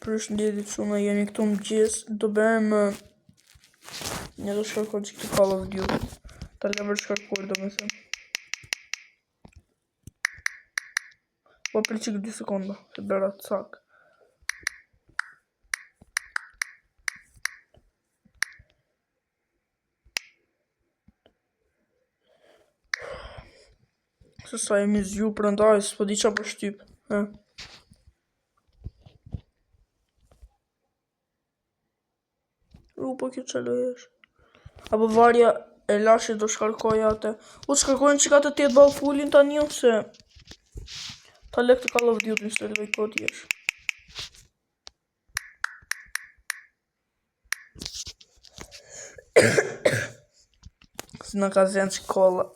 Përshëndetje çuna, jeni këtu mëngjes, do bëjmë një do shkarkoj që këtë Call of Duty. Ta lëmë shkarkuar do me thënë. Po për çik 2 sekonda, se bëra cak. Se sa jemi zgju prandaj, s'po di qa për shtyp. Po kjo që lojesh. Apo varja e lashe do shkarkoj atë. U shkarkojnë që ka të tjetë ball fullin tani ose ta lek të Call of Duty në së kot jesh. Si në ka zenë që kolla.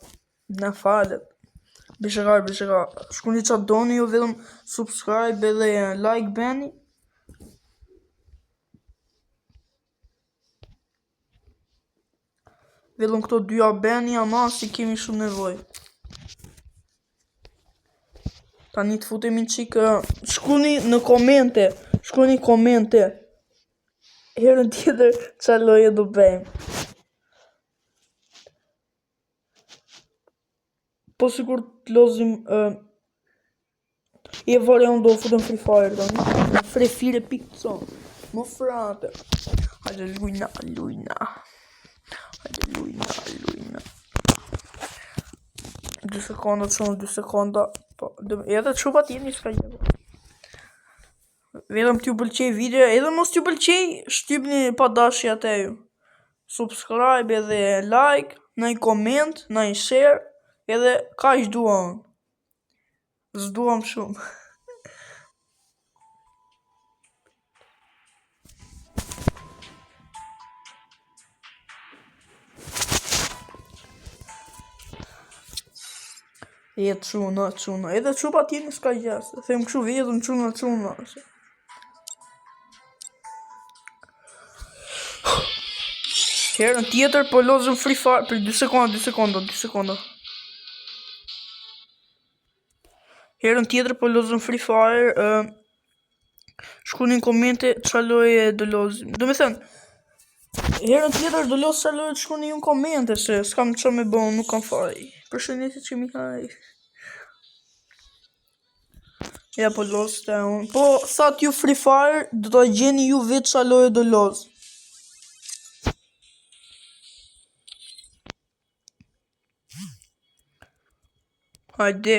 Në falet. Bishëgar. Shkuni qa doni ju vedhëm subscribe edhe like beni. Vedhëm këto 2 abeni ama si kemi shumë nevoj. Tani të futemi në qikë. Shkuni në komente. Herën tjetër qa loje do bëjmë. Po sikur të lozim e varja unë do futëm Free Fire tani. Free Fire pikëson. Më frate. Hajde lujna. Hajde lujna. 2 sekonda çon, 2 sekonda. Po, edhe çupa tjeni s'ka gjë. Vetëm t'ju pëlqej video, edhe mos t'ju pëlqej, shtypni pa dashje atë ju. Subscribe edhe like, në i koment, në i share, edhe kaq dua unë. S'duam shumë. Jetë çuna, edhe çupa tjeni s'ka gjas. Them kështu vetëm çuna. Herën tjetër po lozëm Free Fire për 2 sekonda. Herën tjetër po lozëm Free Fire, shkuni në komente qa loje do lozim. Do me thënë, herën tjetër do loz qa loje të shkuni ju në komente, se s'kam qa me bon, nuk kam faj. Përshëndetje që mi haj. Ja po loz të unë. Po sa t'ju Free Fire, do t'a gjeni ju vetë qa loje do loz. Hajde.